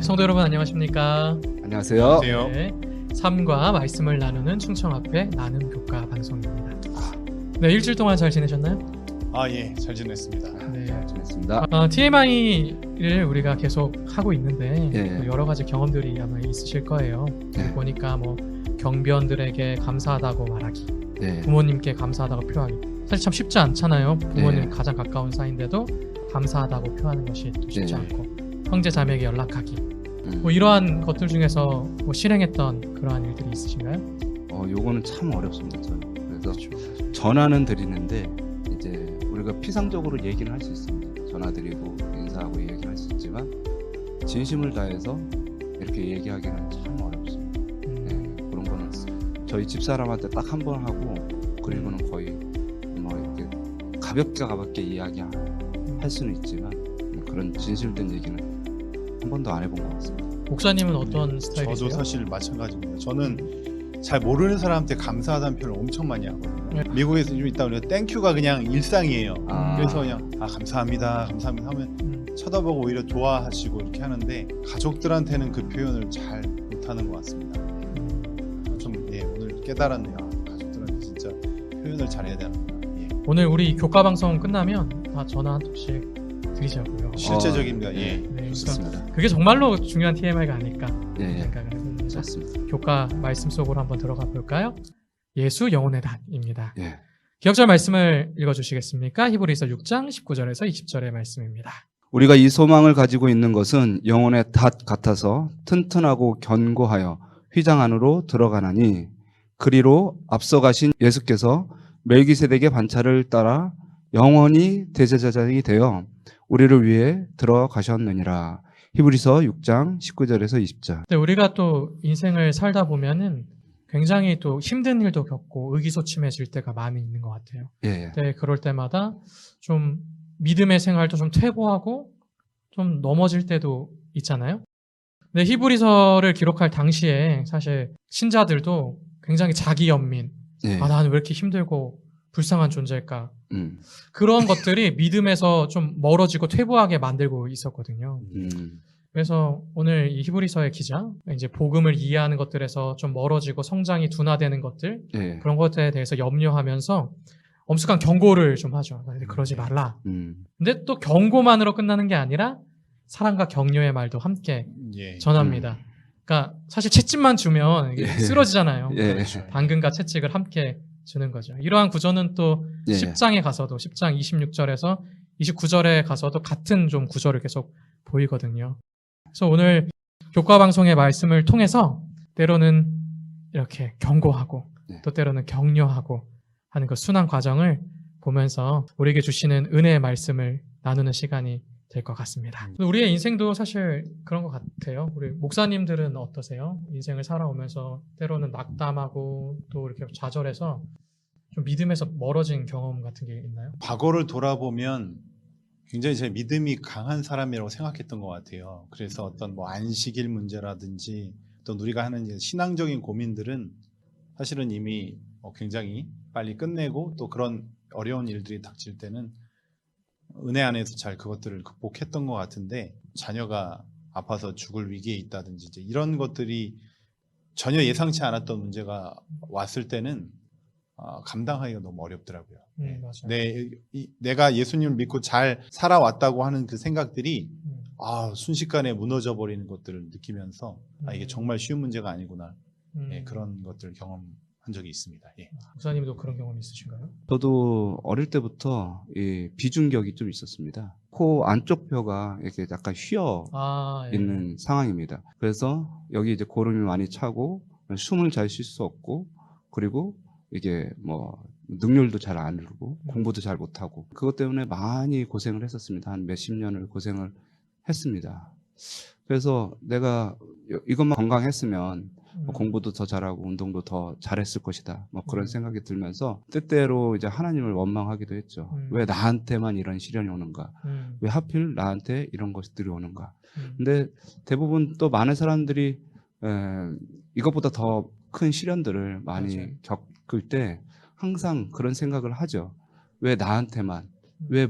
네, 성도 여러분 안녕하십니까? 안녕하세요. 네, 삶과 말씀을 나누는 충청앞에 나눔 교과 방송입니다. 네, 일주일 동안 잘 지내셨나요? 예, 잘 지냈습니다. 네. 잘 지냈습니다. TMI를 우리가 계속 하고 있는데 예. 또 여러 가지 경험들이 아마 있으실 거예요. 예. 보니까 뭐 경비원들에게 감사하다고 말하기, 네. 부모님께 감사하다고 표하기. 사실 참 쉽지 않잖아요. 부모님 예. 가장 가까운 사이인데도 감사하다고 표하는 것이 또 쉽지 예. 않고, 형제 자매에게 연락하기. 뭐 이러한 것들 중에서 뭐 실행했던 그러한 일들이 있으신가요? 요거는 참 어렵습니다. 저는. 그래서 그렇죠. 전화는 드리는데 이제 우리가 피상적으로 얘기는 할 수 있습니다. 전화 드리고 인사하고 얘기를 할 수 있지만 진심을 다해서 이렇게 얘기하기는 참 어렵습니다. 네, 그런 거는 저희 집사람한테 딱 한 번 하고 그리고는 거의 뭐 이렇게 가볍게 이야기할 수는 있지만 그런 진실된 얘기는 한 번도 안 해본 것 같습니다. 목사님은 어떤 스타일이세요? 저도 사실 마찬가지입니다. 저는 잘 모르는 사람한테 감사하다는 표현을 엄청 많이 하거든요. 네. 미국에서 좀 있다 보니까 땡큐가 그냥 일상이에요. 아. 그래서 그냥 감사합니다 하면 쳐다보고 오히려 좋아하시고 이렇게 하는데 가족들한테는 그 표현을 잘 못하는 것 같습니다. 좀 오늘 깨달았네요. 가족들한테 진짜 표현을 잘해야 되는구나. 오늘 우리 교과 방송 끝나면 다 전화 한 통씩 드리자고요. 실제적입니다. 네. 네, 좋습니다. 그게 정말로 중요한 TMI가 아닐까 예. 생각을 해봅니다. 좋습니다. 교과 말씀 속으로 한번 들어가 볼까요? 예수 영혼의 단입니다. 예. 기억절 말씀을 읽어주시겠습니까? 히브리서 6장 19절에서 20절의 말씀입니다. 우리가 이 소망을 가지고 있는 것은 영혼의 닷 같아서 튼튼하고 견고하여 휘장 안으로 들어가나니 그리로 앞서가신 예수께서 멜기세덱의 반차를 따라 영원히 대제사장이 되어 우리를 위해 들어가셨느니라. 히브리서 6장 19절에서 20절. 근데 우리가 또 인생을 살다 보면은 굉장히 또 힘든 일도 겪고 의기소침해질 때가 많이 있는 것 같아요. 예. 네, 그럴 때마다 좀 믿음의 생활도 좀 퇴보하고 좀 넘어질 때도 있잖아요. 근데 히브리서를 기록할 당시에 사실 신자들도 굉장히 자기 연민, 예. 나는 왜 이렇게 힘들고 불쌍한 존재일까? 음. 그런 것들이 믿음에서 좀 멀어지고 퇴보하게 만들고 있었거든요. 그래서 오늘 이 히브리서의 기자, 이제 복음을 이해하는 것들에서 좀 멀어지고 성장이 둔화되는 것들, 예. 그런 것들에 대해서 염려하면서 엄숙한 경고를 좀 하죠. 그러지 말라. 근데 또 경고만으로 끝나는 게 아니라 사랑과 격려의 말도 함께 예. 전합니다. 그러니까 사실 채찍만 주면 이게 예. 쓰러지잖아요. 예. 그렇죠. 당근과 채찍을 함께 주는 거죠. 이러한 구조는 또 예. 10장에 가서도 10장 26절에서 29절에 가서도 같은 좀 구조를 계속 보이거든요. 그래서 오늘 교과 방송의 말씀을 통해서 때로는 이렇게 경고하고 네. 또 때로는 격려하고 하는 그 순환 과정을 보면서 우리에게 주시는 은혜의 말씀을 나누는 시간이 될 것 같습니다. 우리의 인생도 사실 그런 것 같아요. 우리 목사님들은 어떠세요? 인생을 살아오면서 때로는 낙담하고 또 이렇게 좌절해서 좀 믿음에서 멀어진 경험 같은 게 있나요? 과거를 돌아보면 굉장히 제 믿음이 강한 사람이라고 생각했던 것 같아요. 그래서 어떤 뭐 안식일 문제라든지 또 우리가 하는 이제 신앙적인 고민들은 사실은 이미 굉장히 빨리 끝내고 또 그런 어려운 일들이 닥칠 때는 은혜 안에서 잘 그것들을 극복했던 것 같은데 자녀가 아파서 죽을 위기에 있다든지 이제 이런 것들이 전혀 예상치 않았던 문제가 왔을 때는 감당하기가 너무 어렵더라고요. 맞아요. 내가 예수님을 믿고 잘 살아왔다고 하는 그 생각들이 순식간에 무너져 버리는 것들을 느끼면서 이게 정말 쉬운 문제가 아니구나. 그런 것들을 경험한 적이 있습니다. 예. 목사님도 그런 경험이 있으신가요? 저도 어릴 때부터 이 비중격이 좀 있었습니다. 코 안쪽 뼈가 이렇게 약간 휘어 예. 있는 상황입니다. 그래서 여기 이제 고름이 많이 차고 숨을 잘 쉴 수 없고 그리고 이게 뭐 능률도 잘 안 이루고 공부도 잘 못하고 그것 때문에 많이 고생을 했었습니다. 한 몇십 년을 고생을 했습니다. 그래서 내가 이것만 건강했으면 공부도 더 잘하고 운동도 더 잘했을 것이다. 뭐 그런 생각이 들면서 때때로 이제 하나님을 원망하기도 했죠. 왜 나한테만 이런 시련이 오는가? 왜 하필 나한테 이런 것들이 오는가? 근데 대부분 또 많은 사람들이 이것보다 더 큰 시련들을 많이 맞아요. 겪을 때 항상 그런 생각을 하죠. 왜 나한테만? 왜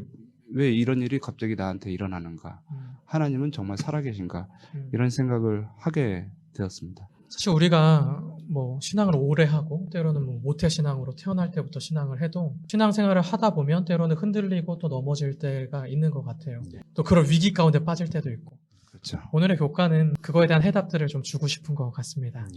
왜 이런 일이 갑자기 나한테 일어나는가? 하나님은 정말 살아계신가? 이런 생각을 하게 되었습니다. 사실 우리가 뭐 신앙을 오래 하고 때로는 뭐 모태 신앙으로 태어날 때부터 신앙을 해도 신앙생활을 하다 보면 때로는 흔들리고 또 넘어질 때가 있는 것 같아요. 또 그런 위기 가운데 빠질 때도 있고. 그렇죠. 오늘의 교과는 그거에 대한 해답들을 좀 주고 싶은 것 같습니다.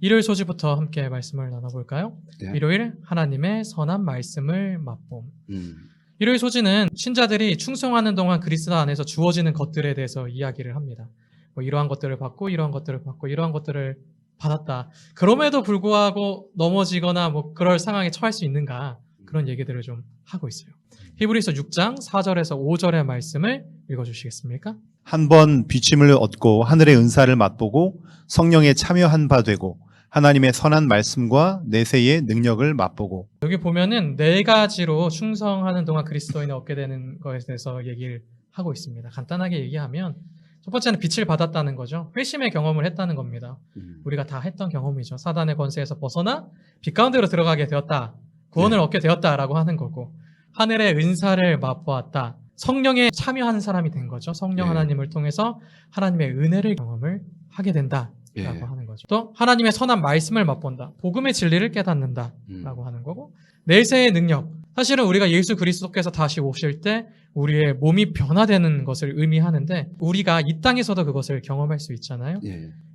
일요일 소지부터 함께 말씀을 나눠볼까요? 네. 일요일 하나님의 선한 말씀을 맛봄. 음. 일요일 소지는 신자들이 충성하는 동안 그리스도 안에서 주어지는 것들에 대해서 이야기를 합니다. 뭐 이러한 것들을 받고 이러한 것들을 받고 이러한 것들을 받았다. 그럼에도 불구하고 넘어지거나 뭐 그럴 상황에 처할 수 있는가 그런 얘기들을 좀 하고 있어요. 히브리서 6장 4절에서 5절의 말씀을 읽어주시겠습니까? 한 번 비침을 얻고 하늘의 은사를 맛보고 성령에 참여한 바 되고 하나님의 선한 말씀과 내세의 능력을 맛보고. 여기 보면은 네 가지로 충성하는 동안 그리스도인이 얻게 되는 것에 대해서 얘기를 하고 있습니다. 간단하게 얘기하면 첫 번째는 빛을 받았다는 거죠. 회심의 경험을 했다는 겁니다. 우리가 다 했던 경험이죠. 사단의 권세에서 벗어나 빛 가운데로 들어가게 되었다. 구원을 얻게 되었다라고 하는 거고, 하늘의 은사를 맛보았다. 성령에 참여하는 사람이 된 거죠. 성령 하나님을 통해서 하나님의 은혜를 경험을 하게 된다라고 하는 거죠. 또 하나님의 선한 말씀을 맛본다. 복음의 진리를 깨닫는다라고 하는 거고, 내세의 능력. 사실은 우리가 예수 그리스도께서 다시 오실 때 우리의 몸이 변화되는 것을 의미하는데 우리가 이 땅에서도 그것을 경험할 수 있잖아요.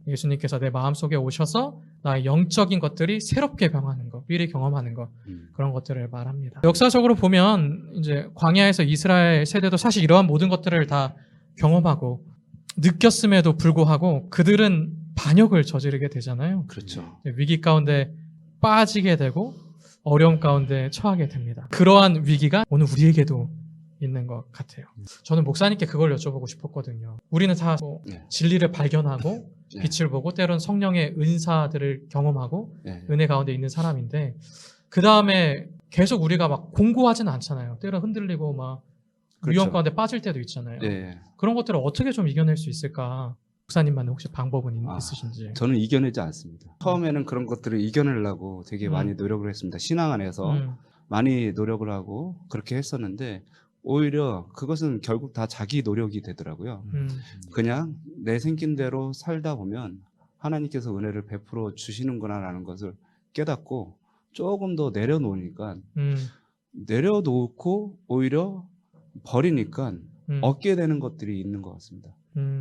예수님께서 내 마음속에 오셔서 나의 영적인 것들이 새롭게 변하는 것, 미리 경험하는 것, 그런 것들을 말합니다. 역사적으로 보면 이제 광야에서 이스라엘 세대도 사실 이러한 모든 것들을 다 경험하고 느꼈음에도 불구하고 그들은 반역을 저지르게 되잖아요. 그렇죠. 위기 가운데 빠지게 되고 어려움 가운데 처하게 됩니다. 그러한 위기가 오늘 우리에게도 있는 것 같아요. 저는 목사님께 그걸 여쭤보고 싶었거든요. 우리는 다 진리를 발견하고 빛을 보고 때로는 성령의 은사들을 경험하고 은혜 가운데 있는 사람인데 그 다음에 계속 우리가 막 공고하지는 않잖아요. 때로 흔들리고 막 위험 가운데 빠질 때도 있잖아요. 그런 것들을 어떻게 좀 이겨낼 수 있을까? 목사님만의 혹시 방법은 있으신지? 저는 이겨내지 않습니다. 처음에는 그런 것들을 이겨내려고 되게 많이 노력을 했습니다. 신앙 안에서 많이 노력을 하고 그렇게 했었는데 오히려 그것은 결국 다 자기 노력이 되더라고요. 그냥 내 생긴 대로 살다 보면 하나님께서 은혜를 베풀어 주시는구나라는 것을 깨닫고 조금 더 내려놓으니까 내려놓고 오히려 버리니까 얻게 되는 것들이 있는 것 같습니다.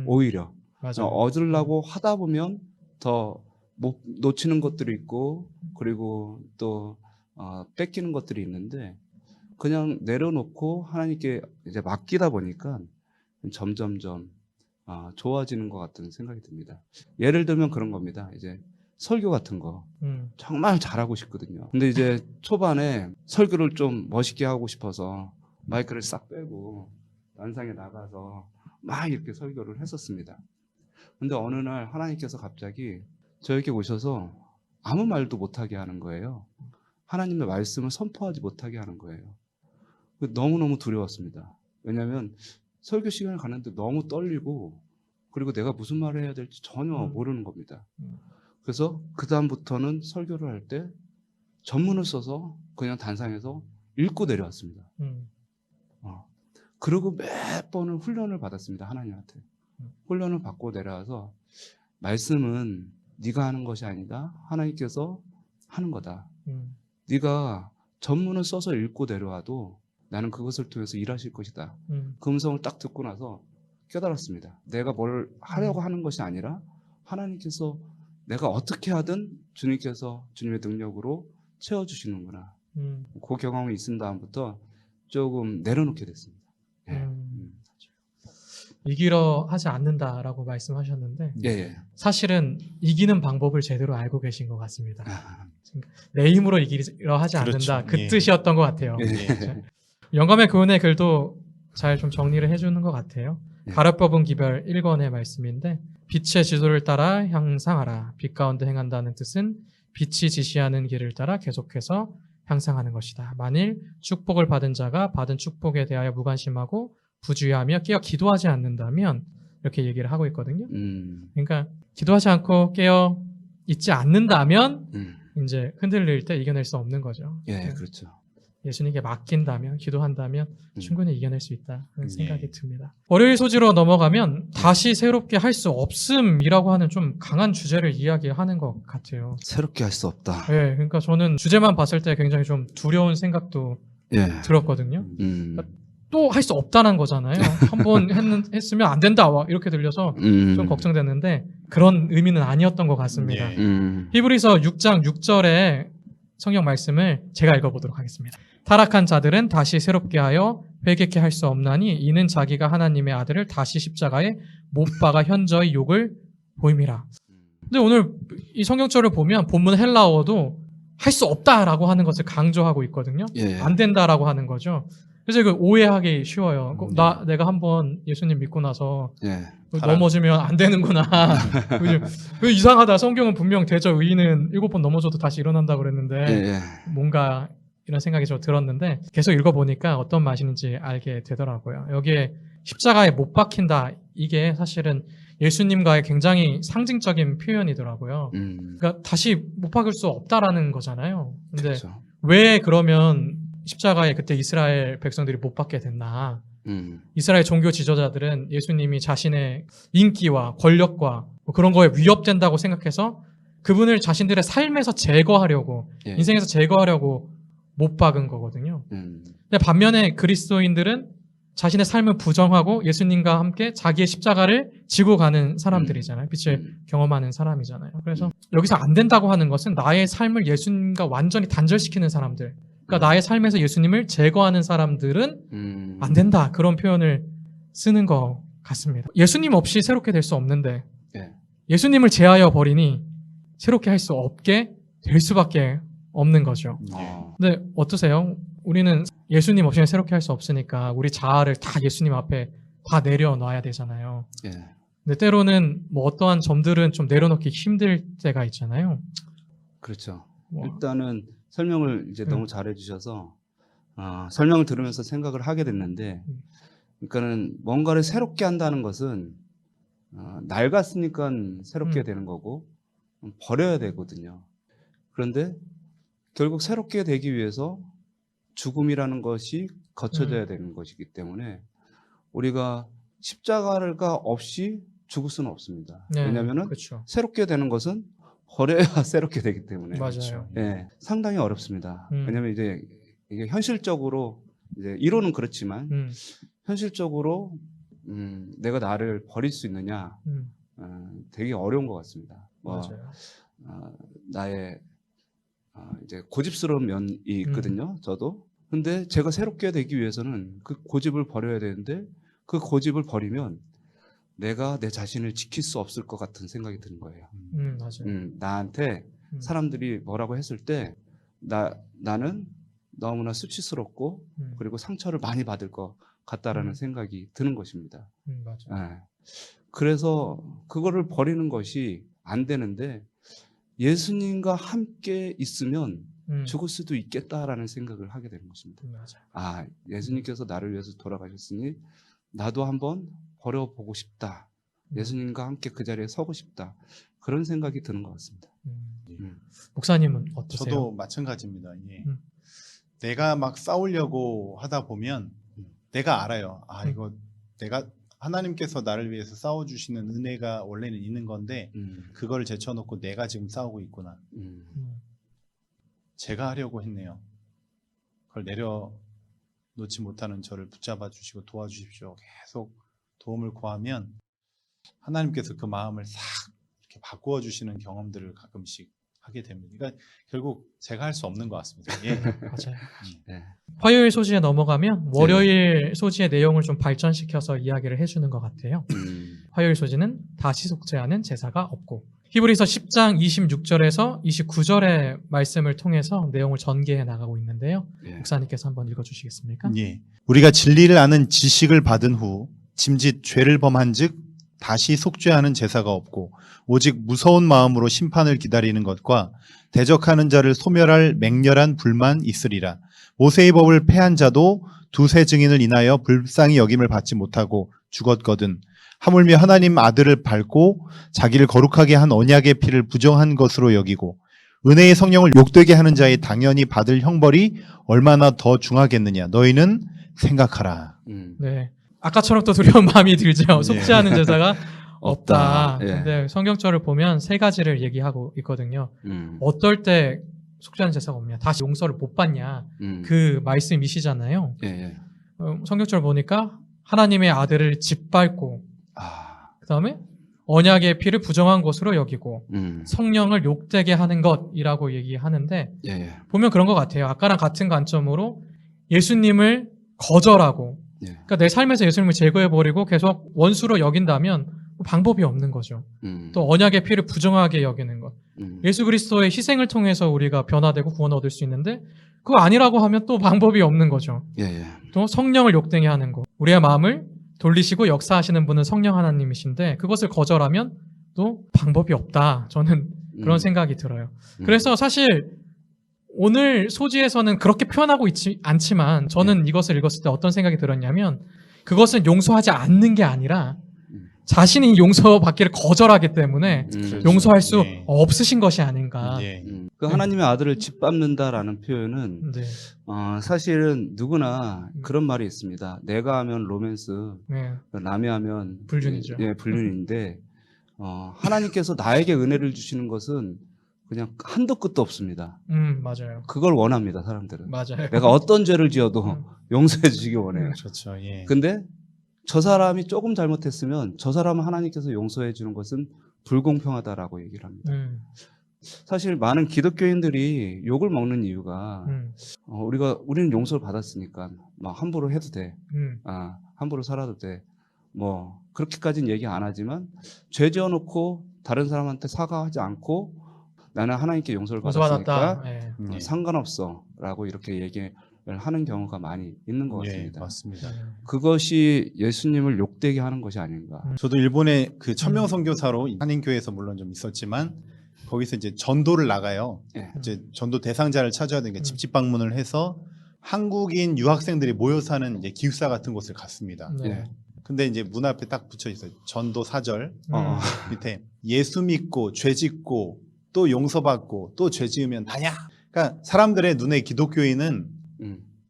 오히려 맞아요. 얻으려고 하다 보면 더 놓치는 것들이 있고 그리고 또 뺏기는 것들이 있는데 그냥 내려놓고 하나님께 이제 맡기다 보니까 점점점 좋아지는 것 같은 생각이 듭니다. 예를 들면 그런 겁니다. 이제 설교 같은 거 정말 잘하고 싶거든요. 근데 이제 초반에 설교를 좀 멋있게 하고 싶어서 마이크를 싹 빼고 난상에 나가서 막 이렇게 설교를 했었습니다. 근데 어느 날 하나님께서 갑자기 저에게 오셔서 아무 말도 못하게 하는 거예요. 하나님의 말씀을 선포하지 못하게 하는 거예요. 너무너무 두려웠습니다. 왜냐하면 설교 시간에 가는데 너무 떨리고 그리고 내가 무슨 말을 해야 될지 전혀 모르는 겁니다. 그래서 그 다음부터는 설교를 할 때 전문을 써서 그냥 단상에서 읽고 내려왔습니다. 그리고 몇 번을 훈련을 받았습니다. 하나님한테. 훈련을 받고 내려와서 말씀은 네가 하는 것이 아니다. 하나님께서 하는 거다. 네가 전문을 써서 읽고 내려와도 나는 그것을 통해서 일하실 것이다. 그 음성을 딱 듣고 나서 깨달았습니다. 내가 뭘 하려고 하는 것이 아니라 하나님께서 내가 어떻게 하든 주님께서 주님의 능력으로 채워주시는구나. 그 경험이 있은 다음부터 조금 내려놓게 됐습니다. 이기려 하지 않는다라고 말씀하셨는데 사실은 이기는 방법을 제대로 알고 계신 것 같습니다. 내 힘으로 이기려 하지 않는다. 그 뜻이었던 것 같아요. 영감의 교훈의 글도 잘 좀 정리를 해주는 것 같아요. 가르 뽑은 기별 1권의 말씀인데 빛의 지도를 따라 향상하라. 빛 가운데 행한다는 뜻은 빛이 지시하는 길을 따라 계속해서 향상하는 것이다. 만일 축복을 받은 자가 받은 축복에 대하여 무관심하고 부주의하며 깨어 기도하지 않는다면 이렇게 얘기를 하고 있거든요. 그러니까 기도하지 않고 깨어 있지 않는다면 이제 흔들릴 때 이겨낼 수 없는 거죠. 그렇죠. 예수님께 맡긴다면, 기도한다면 충분히 이겨낼 수 있다 하는 예. 생각이 듭니다. 월요일 소지로 넘어가면 다시 새롭게 할 수 없음이라고 하는 좀 강한 주제를 이야기하는 것 같아요. 새롭게 할 수 없다. 네, 그러니까 저는 주제만 봤을 때 굉장히 좀 두려운 생각도 예. 들었거든요. 음. 또 할 수 없다는 거잖아요. 한 번 했으면 안 된다 와 이렇게 들려서 좀 걱정됐는데 그런 의미는 아니었던 것 같습니다. 예. 히브리서 6장 6절의 성경 말씀을 제가 읽어보도록 하겠습니다. 타락한 자들은 다시 새롭게 하여 회개케 할 수 없나니 이는 자기가 하나님의 아들을 다시 십자가에 못 박아 현저히 욕을 보임이라. 근데 오늘 이 성경절을 보면 본문 헬라어도 할 수 없다라고 하는 것을 강조하고 있거든요. 예. 안 된다라고 하는 거죠. 그래서 이거 오해하기 쉬워요. 내가 한번 예수님 믿고 나서 예. 넘어지면 안 되는구나. 그죠? 이상하다. 성경은 분명 대저 의인은 7번 넘어져도 다시 일어난다 그랬는데 예. 뭔가 이런 생각이 좀 들었는데 계속 읽어보니까 어떤 맛인지 알게 되더라고요. 여기에 십자가에 못 박힌다. 이게 사실은 예수님과의 굉장히 상징적인 표현이더라고요. 그러니까 다시 못 박을 수 없다라는 거잖아요. 근데 그렇죠. 왜 그러면 십자가에 그때 이스라엘 백성들이 못 박게 됐나? 이스라엘 종교 지도자들은 예수님이 자신의 인기와 권력과 뭐 그런 거에 위협된다고 생각해서 그분을 자신들의 삶에서 제거하려고, 예. 인생에서 제거하려고 못 박은 거거든요. 음. 근데 반면에 그리스도인들은 자신의 삶을 부정하고 예수님과 함께 자기의 십자가를 지고 가는 사람들이잖아요. 빛을 경험하는 사람이잖아요. 그래서 여기서 안 된다고 하는 것은 나의 삶을 예수님과 완전히 단절시키는 사람들, 그러니까 나의 삶에서 예수님을 제거하는 사람들은 안 된다. 그런 표현을 쓰는 것 같습니다. 예수님 없이 새롭게 될 수 없는데 예. 예수님을 제하여 버리니 새롭게 할 수 없게 될 수밖에 없는 거죠. 근데 어떠세요? 우리는 예수님 없이는 새롭게 할 수 없으니까 우리 자아를 다 예수님 앞에 다 내려놔야 되잖아요. 예. 근데 때로는 뭐 어떠한 점들은 좀 내려놓기 힘들 때가 있잖아요. 그렇죠. 뭐, 일단은 설명을 이제 너무 잘해 주셔서 설명을 들으면서 생각을 하게 됐는데, 그러니까는 뭔가를 새롭게 한다는 것은 낡았으니까 새롭게 되는 거고 버려야 되거든요. 그런데 결국 새롭게 되기 위해서 죽음이라는 것이 거쳐져야 되는 것이기 때문에 우리가 십자가가 없이 죽을 수는 없습니다. 네, 왜냐하면은 그렇죠. 새롭게 되는 것은 버려야 새롭게 되기 때문에. 맞아요. 예, 상당히 어렵습니다. 음. 왜냐하면 이제 이게 현실적으로 이제 이론은 그렇지만 현실적으로 내가 나를 버릴 수 있느냐 되게 어려운 것 같습니다. 뭐, 맞아요. 나의 이제 고집스러운 면이 있거든요. 저도. 근데 제가 새롭게 되기 위해서는 그 고집을 버려야 되는데 그 고집을 버리면 내가 내 자신을 지킬 수 없을 것 같은 생각이 드는 거예요. 맞아요. 나한테 사람들이 뭐라고 했을 때 나는 너무나 수치스럽고 그리고 상처를 많이 받을 것 같다라는 생각이 드는 것입니다. 맞아요. 예. 그래서 그거를 버리는 것이 안 되는데 예수님과 함께 있으면 죽을 수도 있겠다라는 생각을 하게 되는 것입니다. 맞아요. 예수님께서 나를 위해서 돌아가셨으니 나도 한번 버려보고 싶다. 예수님과 함께 그 자리에 서고 싶다. 그런 생각이 드는 것 같습니다. 목사님은 어떠세요? 저도 마찬가지입니다. 예. 내가 막 싸우려고 하다 보면 내가 알아요. 이거 내가 하나님께서 나를 위해서 싸워주시는 은혜가 원래는 있는 건데 그걸 제쳐놓고 내가 지금 싸우고 있구나. 제가 하려고 했네요. 그걸 내려놓지 못하는 저를 붙잡아 주시고 도와주십시오. 계속 도움을 구하면 하나님께서 그 마음을 싹 이렇게 바꾸어 주시는 경험들을 가끔씩 하게 됩니다. 그러니까 결국 제가 할 수 없는 것 같습니다. 예. 맞아요. 네. 화요일 소지에 넘어가면 월요일 소지의 내용을 좀 발전시켜서 이야기를 해주는 것 같아요. 화요일 소지는 다시 속죄하는 제사가 없고, 히브리서 10장 26절에서 29절의 말씀을 통해서 내용을 전개해 나가고 있는데요. 예. 목사님께서 한번 읽어주시겠습니까? 예. 우리가 진리를 아는 지식을 받은 후 짐짓 죄를 범한즉 다시 속죄하는 제사가 없고 오직 무서운 마음으로 심판을 기다리는 것과 대적하는 자를 소멸할 맹렬한 불만 있으리라. 모세의 법을 폐한 자도 두세 증인을 인하여 불쌍히 여김을 받지 못하고 죽었거든. 하물며 하나님 아들을 밟고 자기를 거룩하게 한 언약의 피를 부정한 것으로 여기고 은혜의 성령을 욕되게 하는 자의 당연히 받을 형벌이 얼마나 더 중하겠느냐. 너희는 생각하라. 네. 아까처럼 또 두려운 마음이 들죠. 예. 속지 않은 제사가 없다. 없다. 예. 근데 성경절을 보면 세 가지를 얘기하고 있거든요. 어떨 때 속지 않은 제사가 없냐? 다시 용서를 못 받냐? 그 말씀이시잖아요. 예, 예. 성경절 보니까 하나님의 아들을 짓밟고 아, 그 다음에 언약의 피를 부정한 것으로 여기고 성령을 욕되게 하는 것이라고 얘기하는데 예, 예. 보면 그런 것 같아요. 아까랑 같은 관점으로 예수님을 거절하고 예. 그러니까 내 삶에서 예수님을 제거해버리고 계속 원수로 여긴다면 방법이 없는 거죠. 또 언약의 피를 부정하게 여기는 것. 예수 그리스도의 희생을 통해서 우리가 변화되고 구원을 얻을 수 있는데 그거 아니라고 하면 또 방법이 없는 거죠. 예, 예. 또 성령을 욕되게 하는 것. 우리의 마음을 돌리시고 역사하시는 분은 성령 하나님이신데 그것을 거절하면 또 방법이 없다. 저는 그런 생각이 들어요. 그래서 사실 오늘 소지에서는 그렇게 표현하고 있지 않지만 저는 이것을 읽었을 때 어떤 생각이 들었냐면 그것은 용서하지 않는 게 아니라 자신이 용서받기를 거절하기 때문에 용서할 수 예. 없으신 것이 아닌가. 예. 그 하나님의 아들을 짓밟는다라는 표현은 네. 사실은 누구나 그런 말이 있습니다. 내가 하면 로맨스, 네. 남이 하면 불륜이죠. 예, 불륜인데 하나님께서 나에게 은혜를 주시는 것은 그냥 한도 끝도 없습니다. 맞아요. 그걸 원합니다, 사람들은. 맞아요. 내가 어떤 죄를 지어도 용서해 주시기 원해요. 그렇죠. 예. 근데 저 사람이 조금 잘못했으면 저 사람은 하나님께서 용서해 주는 것은 불공평하다라고 얘기를 합니다. 사실 많은 기독교인들이 욕을 먹는 이유가 우리는 용서를 받았으니까 막 함부로 해도 돼. 함부로 살아도 돼. 뭐 그렇게까지는 얘기 안 하지만 죄 지어놓고 다른 사람한테 사과하지 않고 나는 하나님께 용서를 받았으니까 네. 상관없어라고 이렇게 얘기를 하는 경우가 많이 있는 것 예, 같습니다. 맞습니다. 그것이 예수님을 욕되게 하는 것이 아닌가. 저도 일본의 그 천명 선교사로 한인교회에서 물론 좀 있었지만 거기서 이제 전도를 나가요. 예. 이제 전도 대상자를 찾아야 되니까 집집 방문을 해서 한국인 유학생들이 모여 사는 이제 기숙사 같은 곳을 갔습니다. 네. 예. 근데 이제 문 앞에 딱 붙여 있어요. 전도 사절 밑에 예수 믿고 죄 짓고 또 용서받고 또 죄 지으면 다냐? 그러니까 사람들의 눈에 기독교인은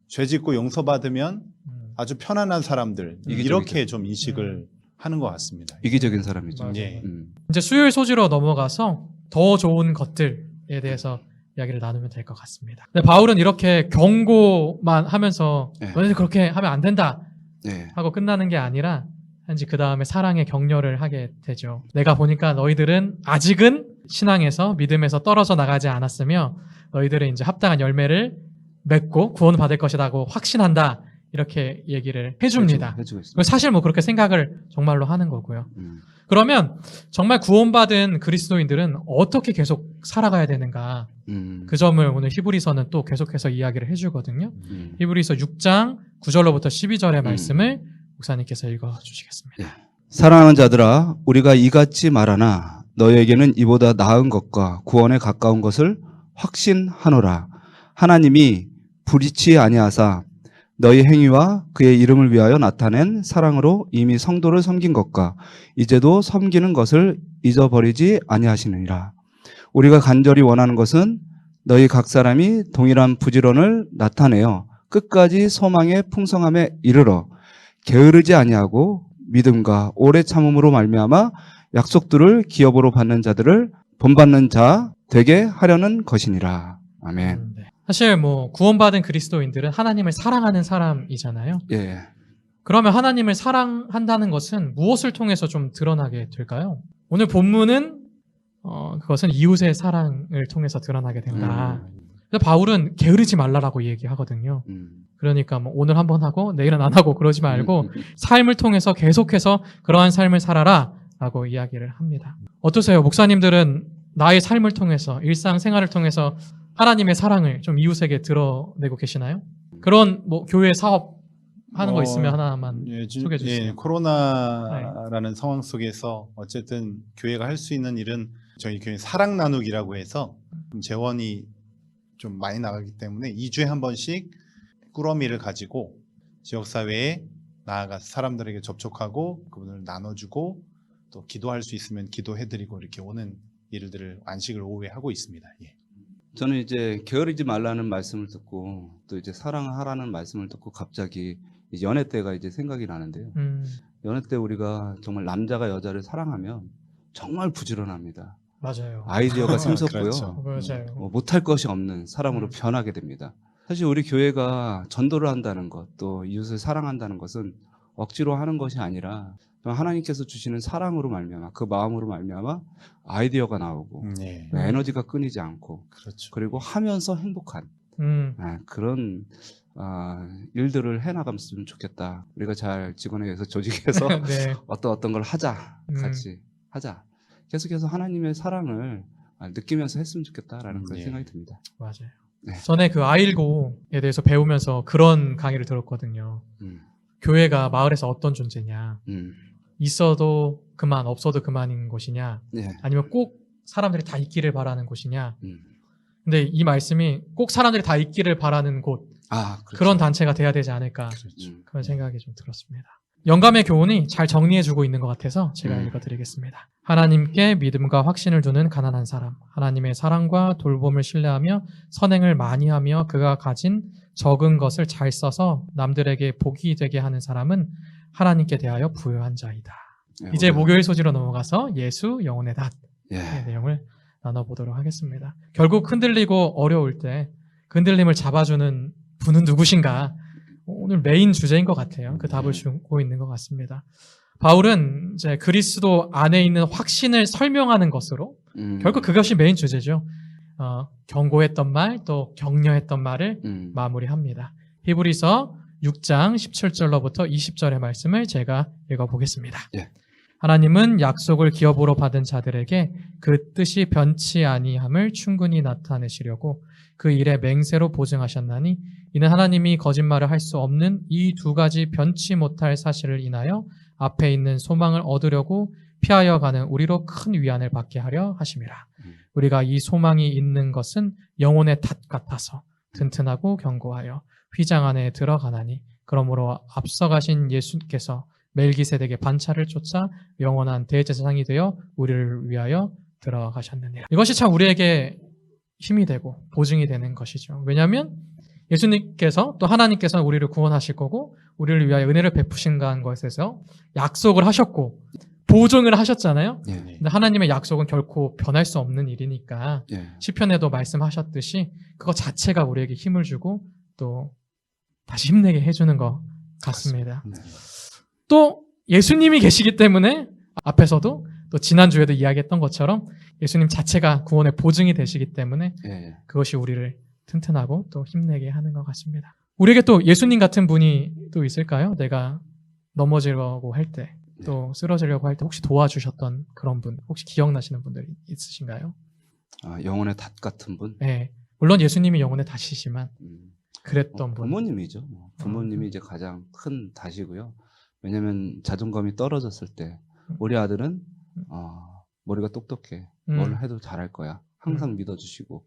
죄 짓고 용서받으면 아주 편안한 사람들 이렇게 좀 인식을 하는 것 같습니다. 이기적인 사람이죠. 맞아요. 예. 이제 수요일 소지로 넘어가서 더 좋은 것들에 대해서 이야기를 나누면 될 것 같습니다. 근데 바울은 이렇게 경고만 하면서 네. 너희들 그렇게 하면 안 된다 네. 하고 끝나는 게 아니라 한지 그 다음에 사랑의 격려를 하게 되죠. 내가 보니까 너희들은 아직은 신앙에서 믿음에서 떨어져 나가지 않았으며 너희들은 이제 합당한 열매를 맺고 구원을 받을 것이라고 확신한다. 이렇게 얘기를 해줍니다. 해주고 있습니다. 사실 뭐 그렇게 생각을 정말로 하는 거고요. 그러면 정말 구원받은 그리스도인들은 어떻게 계속 살아가야 되는가? 그 점을 오늘 히브리서는 또 계속해서 이야기를 해주거든요. 히브리서 6장 9절로부터 12절의 말씀을 목사님께서 읽어주시겠습니다. 사랑하는 자들아 우리가 이같이 말하나 너희에게는 이보다 나은 것과 구원에 가까운 것을 확신하노라. 하나님이 불의치 아니하사 너희 행위와 그의 이름을 위하여 나타낸 사랑으로 이미 성도를 섬긴 것과 이제도 섬기는 것을 잊어버리지 아니하시느니라. 우리가 간절히 원하는 것은 너희 각 사람이 동일한 부지런을 나타내어 끝까지 소망의 풍성함에 이르러 게으르지 아니하고 믿음과 오래 참음으로 말미암아 약속들을 기업으로 받는 자들을 본받는 자 되게 하려는 것이니라. 아멘. 네. 사실 뭐 구원받은 그리스도인들은 하나님을 사랑하는 사람이잖아요. 예. 그러면 하나님을 사랑한다는 것은 무엇을 통해서 좀 드러나게 될까요? 오늘 본문은 그것은 이웃의 사랑을 통해서 드러나게 된다. 그래서 바울은 게으르지 말라라고 얘기하거든요. 그러니까 뭐 오늘 한번 하고 내일은 안 하고 그러지 말고 삶을 통해서 계속해서 그러한 삶을 살아라라고 이야기를 합니다. 어떠세요? 목사님들은 나의 삶을 통해서 일상생활을 통해서 하나님의 사랑을 좀 이웃에게 드러내고 계시나요? 그런 뭐 교회 사업 하는 거 있으면 하나만 소개해 주세요. 코로나라는 상황 속에서 어쨌든 교회가 할 수 있는 일은 저희 교회 사랑 나누기라고 해서 재원이 좀 많이 나가기 때문에 2주에 한 번씩 꾸러미를 가지고 지역사회에 나아가서 사람들에게 접촉하고 그분을 나눠주고 또 기도할 수 있으면 기도해드리고 이렇게 오는 일들을 안식을 오후에 하고 있습니다. 예. 저는 이제 게으르지 말라는 말씀을 듣고 또 이제 사랑하라는 말씀을 듣고 갑자기 이제 연애 때가 이제 생각이 나는데요. 연애 때 우리가 정말 남자가 여자를 사랑하면 정말 부지런합니다. 맞아요. 아이디어가 샘솟고요. 그렇죠. 맞아요. 못할 것이 없는 사람으로 변하게 됩니다. 사실 우리 교회가 전도를 한다는 것, 또 이웃을 사랑한다는 것은 억지로 하는 것이 아니라 하나님께서 주시는 사랑으로 말미암아 그 마음으로 말미암아 아이디어가 나오고 예. 에너지가 끊이지 않고 그렇죠. 그리고 하면서 행복한 그런 일들을 해나갔으면 좋겠다. 우리가 잘 직원에게서 조직해서 네. 어떤 걸 하자, 같이 하자. 계속해서 하나님의 사랑을 느끼면서 했으면 좋겠다라는 그런 예. 생각이 듭니다. 맞아요. 네. 전에 그 아일고에 대해서 배우면서 그런 강의를 들었거든요. 교회가 마을에서 어떤 존재냐. 있어도 그만, 없어도 그만인 곳이냐. 네. 아니면 꼭 사람들이 다 있기를 바라는 곳이냐. 음. 근데 이 말씀이 꼭 사람들이 다 있기를 바라는 곳, 그렇죠. 그런 단체가 돼야 되지 않을까. 그렇죠. 그런 생각이 좀 들었습니다. 영감의 교훈이 잘 정리해주고 있는 것 같아서 제가 읽어드리겠습니다. 하나님께 믿음과 확신을 두는 가난한 사람, 하나님의 사랑과 돌봄을 신뢰하며 선행을 많이 하며 그가 가진 적은 것을 잘 써서 남들에게 복이 되게 하는 사람은 하나님께 대하여 부유한 자이다. 네, 이제 오늘, 목요일 소지로 넘어가서 예수 영혼의 닷의 예. 내용을 나눠보도록 하겠습니다. 결국 흔들리고 어려울 때 그 흔들림을 잡아주는 분은 누구신가? 오늘 메인 주제인 것 같아요. 그 답을 주고 있는 것 같습니다. 바울은 이제 그리스도 안에 있는 확신을 설명하는 것으로 결국 그것이 메인 주제죠. 경고했던 말, 또 격려했던 말을 마무리합니다. 히브리서 6장 17절로부터 20절의 말씀을 제가 읽어보겠습니다. 예. 하나님은 약속을 기업으로 받은 자들에게 그 뜻이 변치 아니함을 충분히 나타내시려고 그 일에 맹세로 보증하셨나니 이는 하나님이 거짓말을 할 수 없는 이 두 가지 변치 못할 사실을 인하여 앞에 있는 소망을 얻으려고 피하여 가는 우리로 큰 위안을 받게 하려 하심이라. 우리가 이 소망이 있는 것은 영혼의 닷 같아서 튼튼하고 견고하여 휘장 안에 들어가나니 그러므로 앞서가신 예수께서 멜기세덱의 반차를 쫓아 영원한 대제사장이 되어 우리를 위하여 들어가셨느니라. 이것이 참 우리에게 힘이 되고 보증이 되는 것이죠. 왜냐하면 예수님께서 또 하나님께서 우리를 구원하실 거고 우리를 위하여 은혜를 베푸신다는 것에서 약속을 하셨고 보증을 하셨잖아요. 예. 근데 하나님의 약속은 결코 변할 수 없는 일이니까 예. 시편에도 말씀하셨듯이 그것 자체가 우리에게 힘을 주고 또 다시 힘내게 해주는 것 같습니다. 네. 또 예수님이 계시기 때문에 앞에서도 또 지난주에도 이야기했던 것처럼 예수님 자체가 구원의 보증이 되시기 때문에 예. 그것이 우리를 튼튼하고 또 힘내게 하는 것 같습니다. 우리에게 또 예수님 같은 분이 또 있을까요? 내가 넘어지려고 할 때, 또 쓰러지려고 할 때 혹시 도와주셨던 그런 분, 혹시 기억나시는 분들이 있으신가요? 영혼의 닷 같은 분? 네. 물론 예수님이 영혼의 닷이지만 그랬던 분. 부모님이죠. 부모님이 이제 가장 큰 닷이고요. 왜냐하면 자존감이 떨어졌을 때 우리 아들은 머리가 똑똑해. 뭘 해도 잘할 거야. 항상 믿어주시고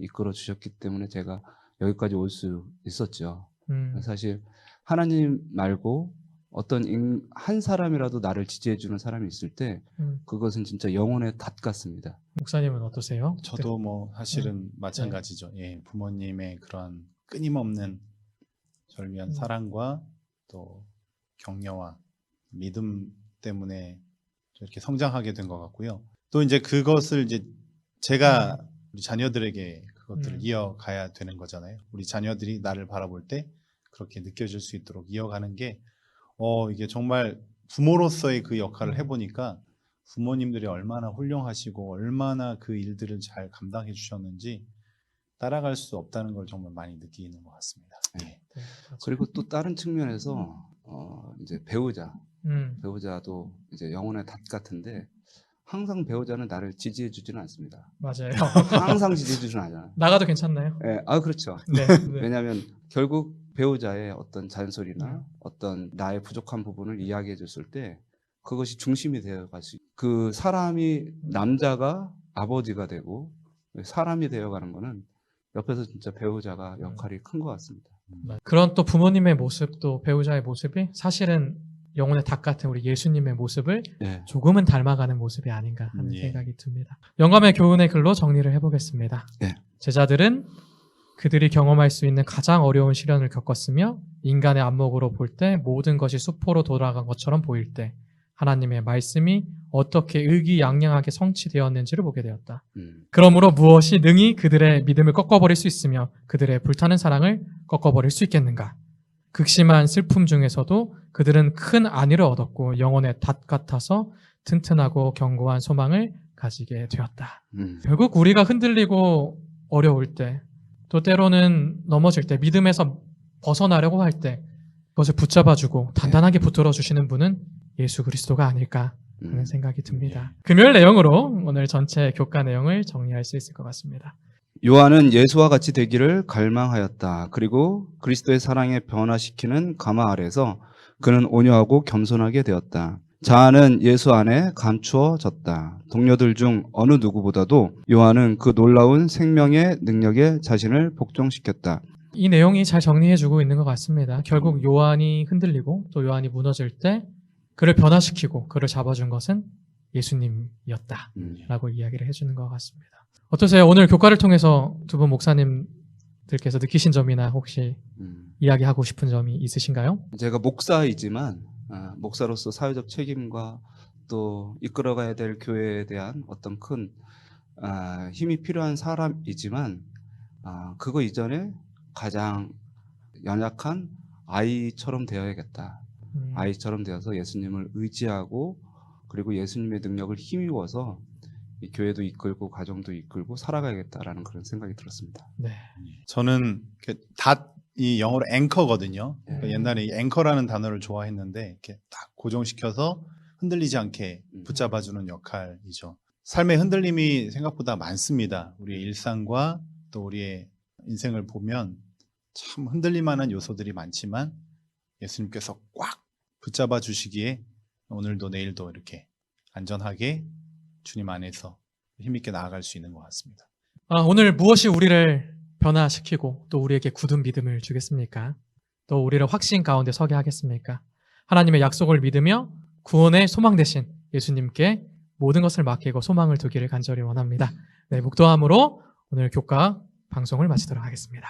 이끌어 주셨기 때문에 제가 여기까지 올 수 있었죠. 사실 하나님 말고 어떤 한 사람이라도 나를 지지해주는 사람이 있을 때 그것은 진짜 영혼의 닷 같습니다. 목사님은 어떠세요? 저도 뭐 사실은 마찬가지죠. 예, 부모님의 그런 끊임없는 저를 위한 사랑과 또 격려와 믿음 때문에 이렇게 성장하게 된 것 같고요. 또 이제 그것을 이제 제가 우리 자녀들에게 그것들을 이어가야 되는 거잖아요. 우리 자녀들이 나를 바라볼 때 그렇게 느껴질 수 있도록 이어가는 게 이게 정말 부모로서의 그 역할을 해보니까 부모님들이 얼마나 훌륭하시고 얼마나 그 일들을 잘 감당해 주셨는지 따라갈 수 없다는 걸 정말 많이 느끼는 것 같습니다. 네. 그리고 또 다른 측면에서 이제 배우자도 이제 영혼의 닷 같은데 항상 배우자는 나를 지지해 주지는 않습니다. 맞아요. 항상 지지해 주지는 않아요. 나가도 괜찮나요? 네, 그렇죠. 네. 왜냐하면 결국 배우자의 어떤 잔소리나 어떤 나의 부족한 부분을 이야기해 줬을 때 그것이 중심이 되어가지고 그 사람이 남자가 아버지가 되고 사람이 되어가는 거는 옆에서 진짜 배우자가 역할이 큰 것 같습니다. 그런 또 부모님의 모습, 또 배우자의 모습이 사실은 영혼의 닭 같은 우리 예수님의 모습을 예. 조금은 닮아가는 모습이 아닌가 하는 예. 생각이 듭니다. 영감의 교훈의 글로 정리를 해보겠습니다. 예. 제자들은 그들이 경험할 수 있는 가장 어려운 시련을 겪었으며 인간의 안목으로 볼 때 모든 것이 수포로 돌아간 것처럼 보일 때 하나님의 말씀이 어떻게 의기양양하게 성취되었는지를 보게 되었다. 그러므로 무엇이 능히 그들의 믿음을 꺾어버릴 수 있으며 그들의 불타는 사랑을 꺾어버릴 수 있겠는가? 극심한 슬픔 중에서도 그들은 큰 안위를 얻었고 영혼의 닷 같아서 튼튼하고 견고한 소망을 가지게 되었다. 결국 우리가 흔들리고 어려울 때, 또 때로는 넘어질 때, 믿음에서 벗어나려고 할 때 그것을 붙잡아주고 단단하게 붙들어 주시는 분은 예수 그리스도가 아닐까 하는 생각이 듭니다. 금요일 내용으로 오늘 전체 교과 내용을 정리할 수 있을 것 같습니다. 요한은 예수와 같이 되기를 갈망하였다. 그리고 그리스도의 사랑에 변화시키는 가마 아래서 그는 온유하고 겸손하게 되었다. 자아는 예수 안에 감추어졌다. 동료들 중 어느 누구보다도 요한은 그 놀라운 생명의 능력에 자신을 복종시켰다. 이 내용이 잘 정리해주고 있는 것 같습니다. 결국 요한이 흔들리고 또 요한이 무너질 때 그를 변화시키고 그를 잡아준 것은 예수님이었다라고 이야기를 해주는 것 같습니다. 어떠세요? 오늘 교과를 통해서 두 분 목사님들께서 느끼신 점이나 혹시 이야기하고 싶은 점이 있으신가요? 제가 목사이지만 목사로서 사회적 책임과 또 이끌어가야 될 교회에 대한 어떤 큰 힘이 필요한 사람이지만 그거 이전에 가장 연약한 아이처럼 되어야겠다. 아이처럼 되어서 예수님을 의지하고 그리고 예수님의 능력을 힘입어서 이 교회도 이끌고 가정도 이끌고 살아가야겠다라는 그런 생각이 들었습니다. 네. 저는 이 영어로 앵커거든요. 그러니까 옛날에 이 앵커라는 단어를 좋아했는데 이렇게 딱 고정시켜서 흔들리지 않게 붙잡아주는 역할이죠. 삶의 흔들림이 생각보다 많습니다. 우리의 일상과 또 우리의 인생을 보면 참 흔들릴만한 요소들이 많지만 예수님께서 꽉 붙잡아 주시기에 오늘도 내일도 이렇게 안전하게 주님 안에서 힘있게 나아갈 수 있는 것 같습니다. 오늘 무엇이 우리를 변화시키고 또 우리에게 굳은 믿음을 주겠습니까? 또 우리를 확신 가운데 서게 하겠습니까? 하나님의 약속을 믿으며 구원의 소망 대신 예수님께 모든 것을 맡기고 소망을 두기를 간절히 원합니다. 네, 묵도함으로 오늘 교과 방송을 마치도록 하겠습니다.